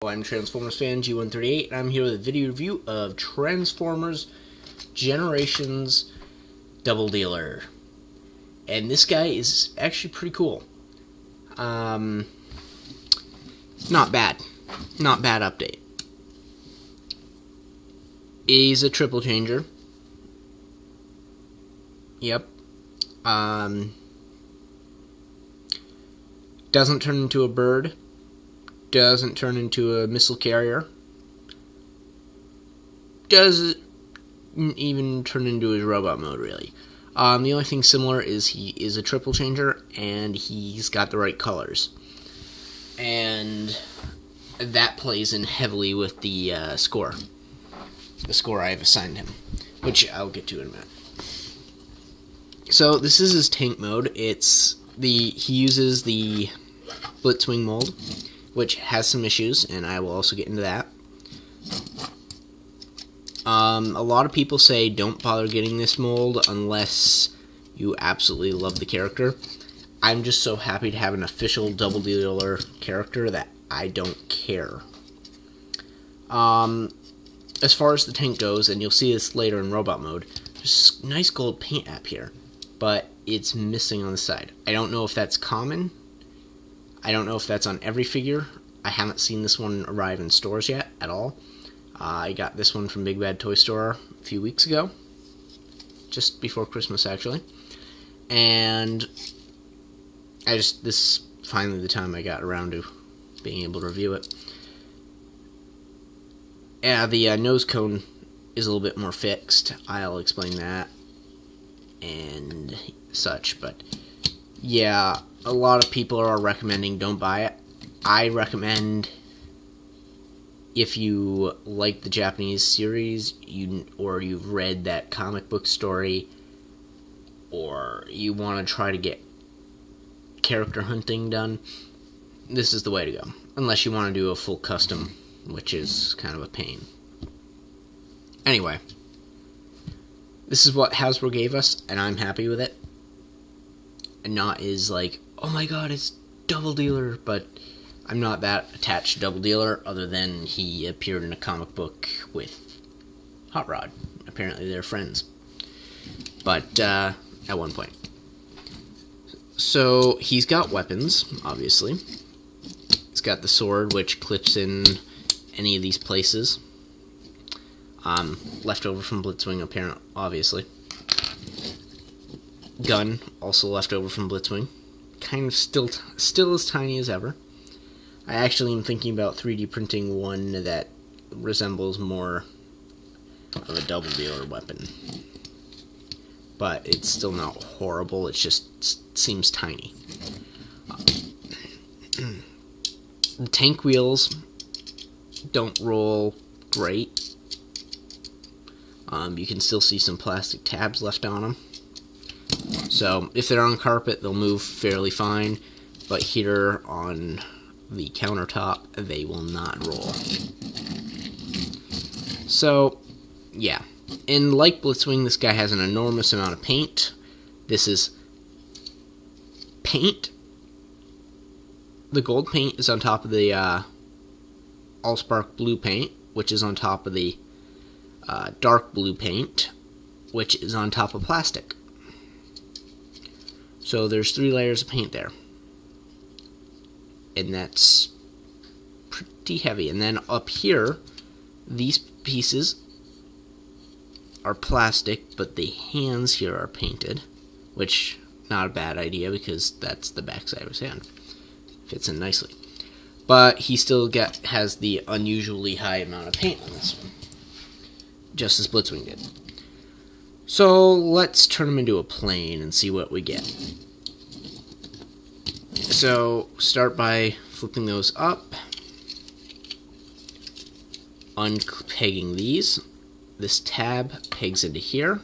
I'm Transformers fan G138, and I'm here with a video review of Transformers Generations Doubledealer. And this guy is actually pretty cool. Not bad. Not bad update. He's a triple changer. Yep. Doesn't turn into a bird. Doesn't turn into a missile carrier. Doesn't even turn into his robot mode, really. The only thing similar is he is a triple changer, and he's got the right colors. And that plays in heavily with the score. The score I've assigned him, which I'll get to in a minute. So this is his tank mode. He uses the Blitzwing mold, which has some issues, and I will also get into that. A lot of people say don't bother getting this mold unless you absolutely love the character. I'm just so happy to have an official Doubledealer character that I don't care. As far as the tank goes, and you'll see this later in robot mode, there's nice gold paint up here, but it's missing on the side. I don't know if that's common. I don't know if that's on every figure. I haven't seen this one arrive in stores yet at all. I got this one from Big Bad Toy Store a few weeks ago. Just before Christmas, actually. And this is finally the time I got around to being able to review it. Yeah, the nose cone is a little bit more fixed. I'll explain that and such, but yeah, a lot of people are recommending don't buy it. I recommend, if you like the Japanese series, or you've read that comic book story, or you want to try to get character hunting done, this is the way to go. Unless you want to do a full custom, which is kind of a pain. Anyway, this is what Hasbro gave us, and I'm happy with it. And not is like, oh my god, it's Doubledealer, but I'm not that attached to Doubledealer, other than he appeared in a comic book with Hot Rod. Apparently they're friends. But, at one point. So, he's got weapons, obviously. He's got the sword, which clips in any of these places. Left over from Blitzwing, apparently, obviously. Gun, also left over from Blitzwing. Kind of still as tiny as ever. I actually am thinking about 3D printing one that resembles more of a Doubledealer weapon. But it's still not horrible, it just seems tiny. The tank wheels don't roll great. You can still see some plastic tabs left on them. So, if they're on carpet, they'll move fairly fine, but here on the countertop, they will not roll. So, yeah. And like Blitzwing, this guy has an enormous amount of paint. This is paint. The gold paint is on top of the Allspark blue paint, which is on top of the dark blue paint, which is on top of plastic. So there's 3 layers of paint there. And that's pretty heavy. And then up here, these pieces are plastic, but the hands here are painted, which, not a bad idea, because that's the backside of his hand. Fits in nicely. But he still has the unusually high amount of paint on this one, just as Blitzwing did. So let's turn him into a plane and see what we get. So start by flipping those up, unpegging these. This tab pegs into here,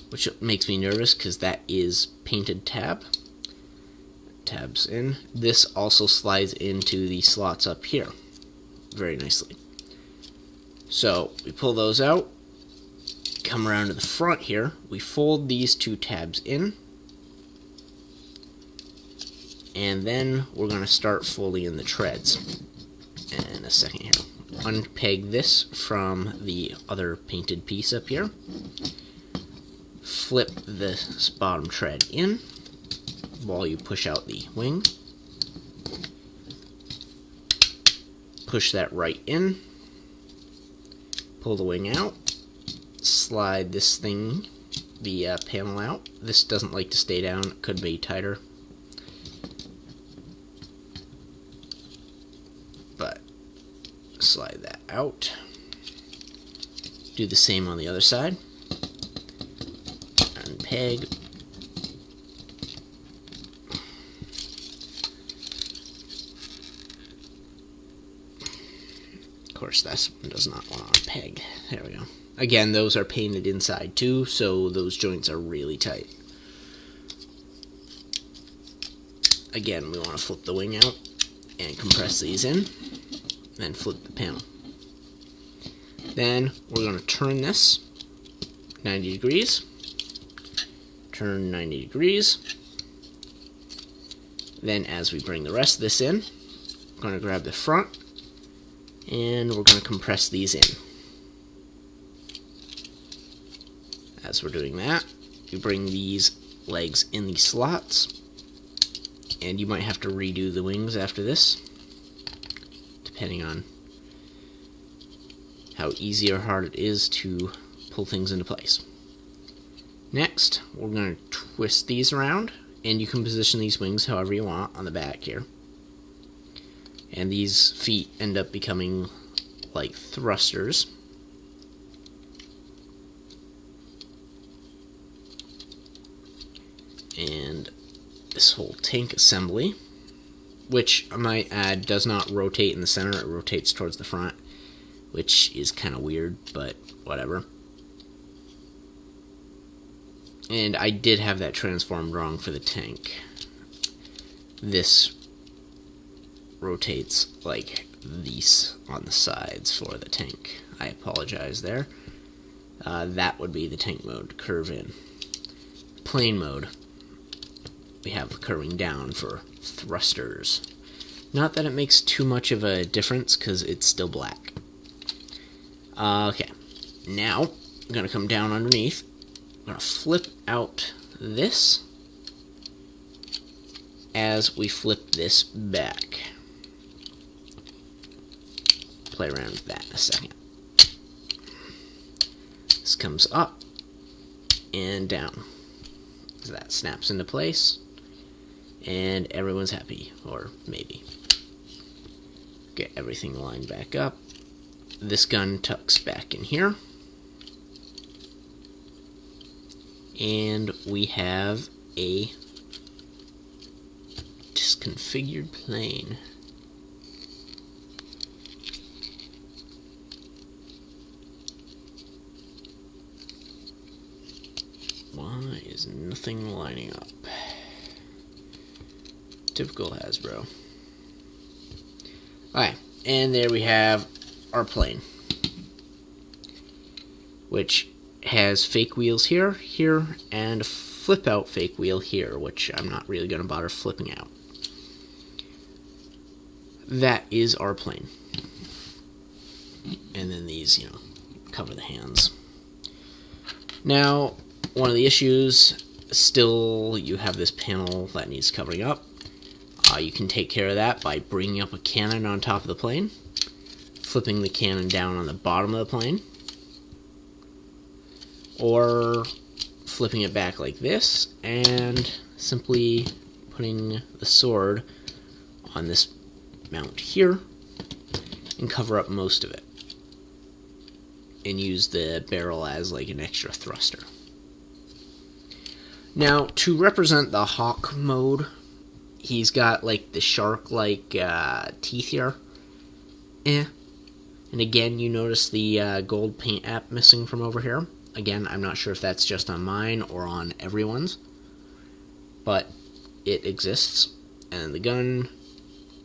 which makes me nervous because that is painted tab. Tabs in. This also slides into the slots up here very nicely. So we pull those out, come around to the front here, we fold these 2 tabs in, and then we're going to start folding in the treads. And second here. Unpeg this from the other painted piece up here. Flip this bottom tread in while you push out the wing. Push that right in. Pull the wing out. Slide this thing, the panel out. This doesn't like to stay down. It could be tighter. But slide that out. Do the same on the other side. Unpeg. Of course, this one does not want to unpeg. There we go. Again, those are painted inside too, so those joints are really tight. Again, we want to flip the wing out and compress these in, then flip the panel. Then we're going to turn this 90 degrees, turn 90 degrees. Then as we bring the rest of this in, we're going to grab the front and we're going to compress these in. As we're doing that, you bring these legs in the slots, and you might have to redo the wings after this, depending on how easy or hard it is to pull things into place. Next, we're going to twist these around, and you can position these wings however you want on the back here. And these feet end up becoming like thrusters. And this whole tank assembly, which I might add does not rotate in the center, it rotates towards the front, which is kind of weird, but whatever. And I did have that transformed wrong for the tank. This rotates like these on the sides for the tank. I apologize there. That would be the tank mode, curve in. Plane mode, we have curving down for thrusters. Not that it makes too much of a difference because it's still black. Okay, now I'm going to come down underneath. I'm going to flip out this as we flip this back. Play around with that in a second. This comes up and down. So that snaps into place. And everyone's happy, or maybe. Get everything lined back up. This gun tucks back in here. And we have a disconfigured plane. Why is nothing lining up? Typical Hasbro. Alright, and there we have our plane, which has fake wheels here, here, and a flip out fake wheel here, which I'm not really going to bother flipping out. That is our plane. And then these, cover the hands. Now, one of the issues, still you have this panel that needs covering up. You can take care of that by bringing up a cannon on top of the plane, flipping the cannon down on the bottom of the plane, or flipping it back like this, and simply putting the sword on this mount here, and cover up most of it, and use the barrel as like an extra thruster. Now, to represent the Hawk mode, he's got like the shark-like teeth here. And again, you notice the gold paint app missing from over here. Again, I'm not sure if that's just on mine or on everyone's, but it exists. And the gun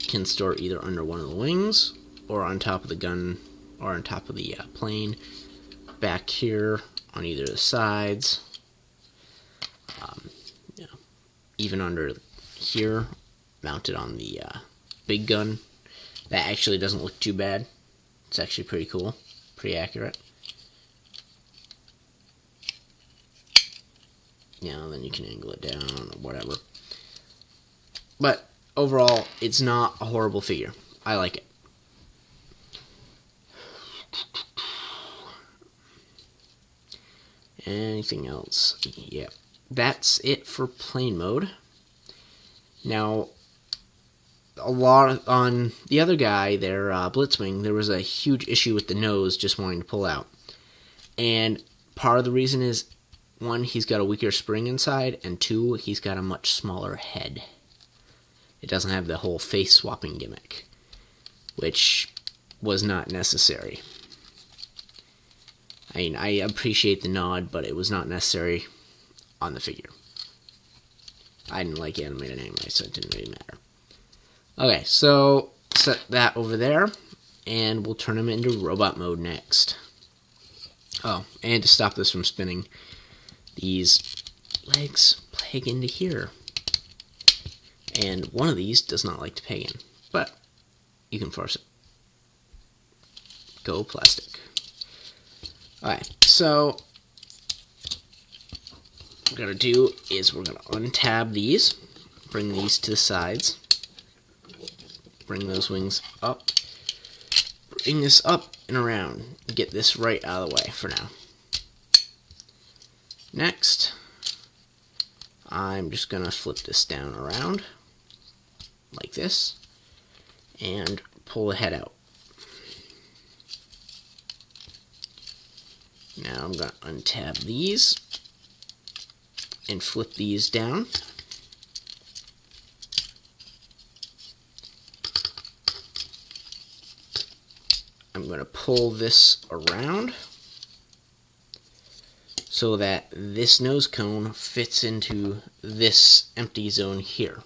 can store either under one of the wings, or on top of the gun, or on top of the plane, back here on either of the sides, even under here, mounted on the big gun, That actually doesn't look too bad. It's actually pretty cool, pretty accurate. You know, then you can angle it down or whatever. But overall, it's not a horrible figure. I like it. Anything else? Yeah, that's it for plane mode. Now, a lot on the other guy there, Blitzwing, there was a huge issue with the nose just wanting to pull out. And part of the reason is, one, he's got a weaker spring inside, and two, he's got a much smaller head. It doesn't have the whole face swapping gimmick, which was not necessary. I mean, I appreciate the nod, but it was not necessary on the figure. I didn't like animated anyway, so it didn't really matter. Okay, so set that over there, and we'll turn him into robot mode next. Oh, and to stop this from spinning, these legs peg into here. And one of these does not like to peg in, but you can force it. Go plastic. Alright, so what we're going to do is we're going to untab these, bring these to the sides, bring those wings up, bring this up and around, get this right out of the way for now. Next, I'm just going to flip this down around, like this, and pull the head out. Now I'm going to untab these and flip these down. I'm going to pull this around so that this nose cone fits into this empty zone here.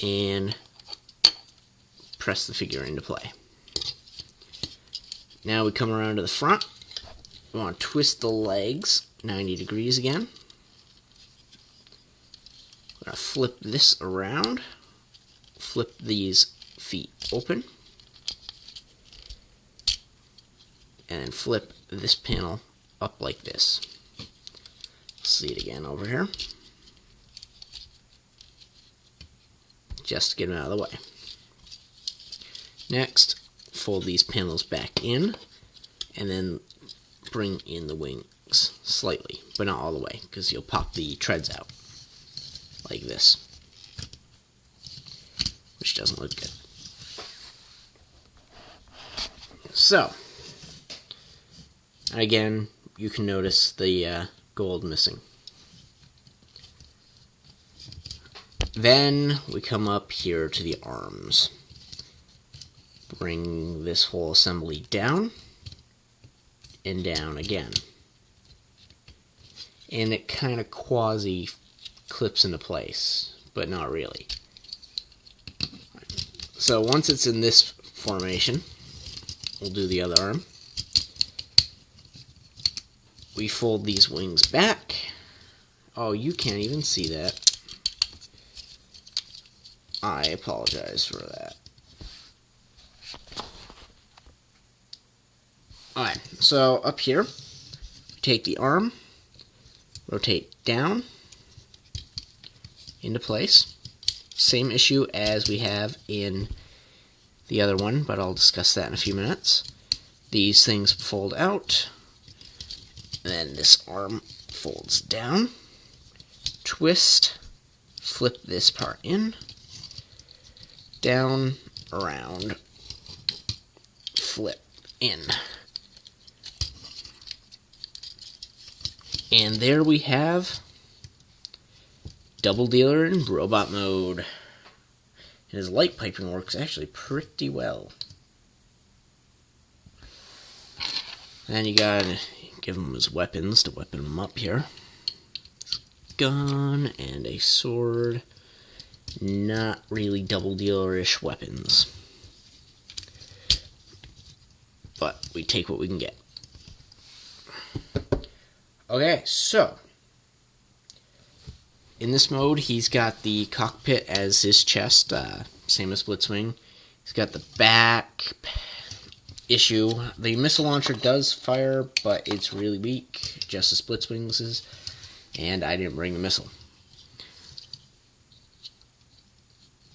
And press the figure into play. Now we come around to the front. We want to twist the legs 90 degrees again. We're going to flip this around. Flip these feet open. And then flip this panel up like this. See it again over here. Just to get them out of the way. Next, fold these panels back in, and then bring in the wings slightly, but not all the way, because you'll pop the treads out, like this, which doesn't look good. So, again, you can notice the gold missing. Then we come up here to the arms. Bring this whole assembly down and down again. And it kind of quasi clips into place, but not really. So once it's in this formation, we'll do the other arm. We fold these wings back. Oh, you can't even see that. I apologize for that. Alright, so up here, take the arm, rotate down, into place. Same issue as we have in the other one, but I'll discuss that in a few minutes. These things fold out, and then this arm folds down, twist, flip this part in, down, around, flip in. And there we have Doubledealer in robot mode. And his light piping works actually pretty well. Then you gotta give him his weapons to weapon him up here. Gun and a sword. Not really Doubledealer-ish weapons. But we take what we can get. Okay, so in this mode, he's got the cockpit as his chest, same as Blitzwing. He's got the back issue. The missile launcher does fire, but it's really weak, just as Blitzwing's is, and I didn't bring the missile.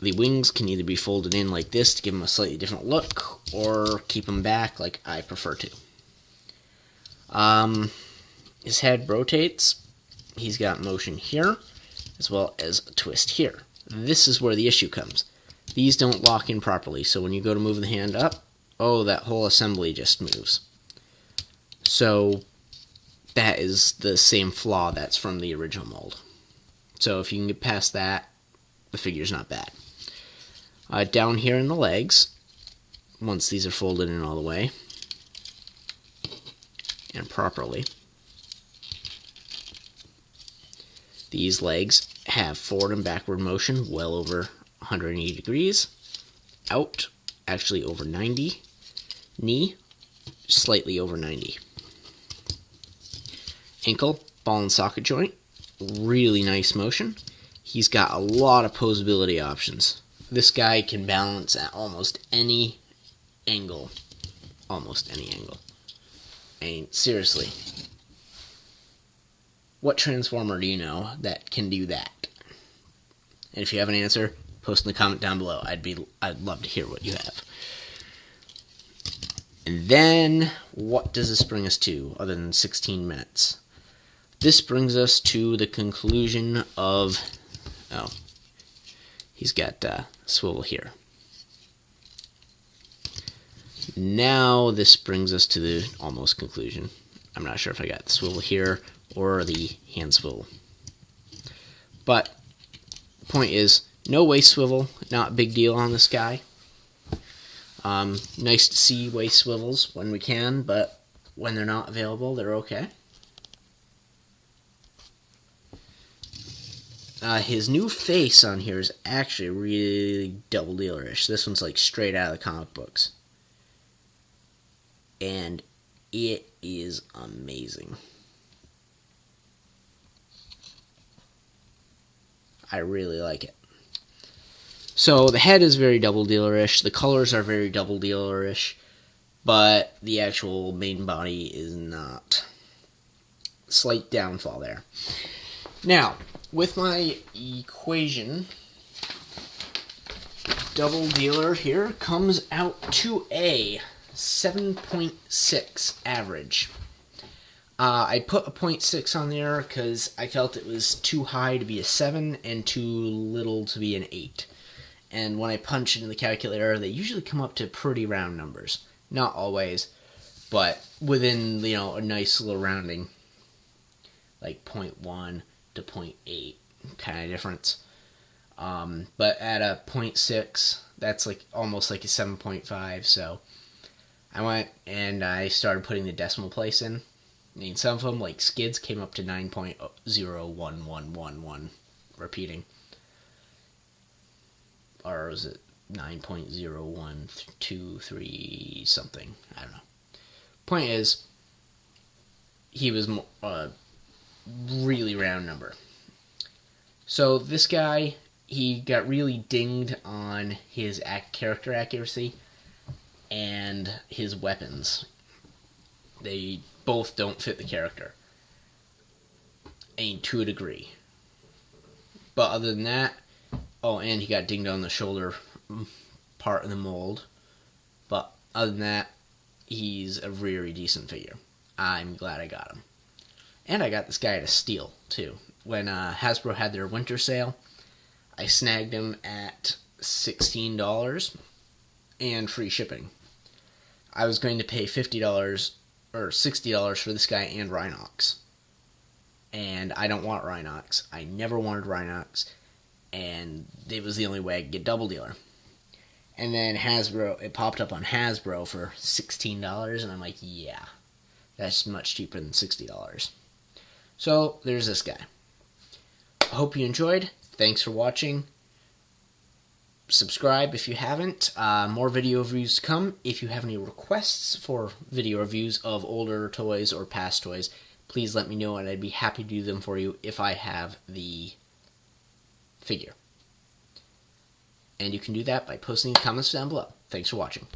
The wings can either be folded in like this to give them a slightly different look, or keep them back like I prefer to. His head rotates. He's got motion here, as well as a twist here. This is where the issue comes. These don't lock in properly, so when you go to move the hand up, oh, that whole assembly just moves. So that is the same flaw that's from the original mold. So if you can get past that, the figure's not bad. Down here in the legs, once these are folded in all the way and properly, these legs have forward and backward motion well over 180 degrees. Out, actually over 90. Knee, slightly over 90. Ankle, ball and socket joint, really nice motion. He's got a lot of posability options. This guy can balance at almost any angle. Almost any angle. I mean, seriously. What Transformer do you know that can do that? And if you have an answer, post in the comment down below. I'd love to hear what you have. And then, what does this bring us to, other than 16 minutes? This brings us to the conclusion of... Oh, he's got swivel here. Now, this brings us to the almost conclusion. I'm not sure if I got the swivel here or the hand swivel. But, point is, no waist swivel, not a big deal on this guy. Nice to see waist swivels when we can, but when they're not available, they're okay. His new face on here is actually really Doubledealer-ish. This one's like straight out of the comic books. And it is amazing. I really like it. So the head is very Doubledealer-ish. The colors are very Doubledealer-ish. But the actual main body is not. Slight downfall there. Now, with my equation, Doubledealer here comes out to a 7.6 average. I put a 0.6 on there because I felt it was too high to be a 7 and too little to be an 8. And when I punch it in the calculator, they usually come up to pretty round numbers. Not always, but within, a nice little rounding. Like 0.1 to 0.8 kind of difference. But at a 0.6, that's like almost like a 7.5, so I went and I started putting the decimal place in. I mean, some of them, like Skids, came up to 9.01111, repeating. Or was it 9.0123 something? I don't know. Point is, he was a really round number. So this guy, he got really dinged on his character accuracy and his weapons. They both don't fit the character. I mean, to a degree. But other than that, oh, and he got dinged on the shoulder part of the mold. But other than that, he's a very decent figure. I'm glad I got him. And I got this guy at a steal, too. When Hasbro had their winter sale, I snagged him at $16 and free shipping. I was going to pay $50 or $60 for this guy and Rhinox. And I don't want Rhinox. I never wanted Rhinox. And it was the only way I could get Doubledealer. And then Hasbro, it popped up on Hasbro for $16, and I'm like, yeah, that's much cheaper than $60. So, there's this guy. I hope you enjoyed. Thanks for watching. Subscribe if you haven't. More video reviews to come. If you have any requests for video reviews of older toys or past toys, please let me know, and I'd be happy to do them for you if I have the figure. And you can do that by posting in the comments down below. Thanks for watching.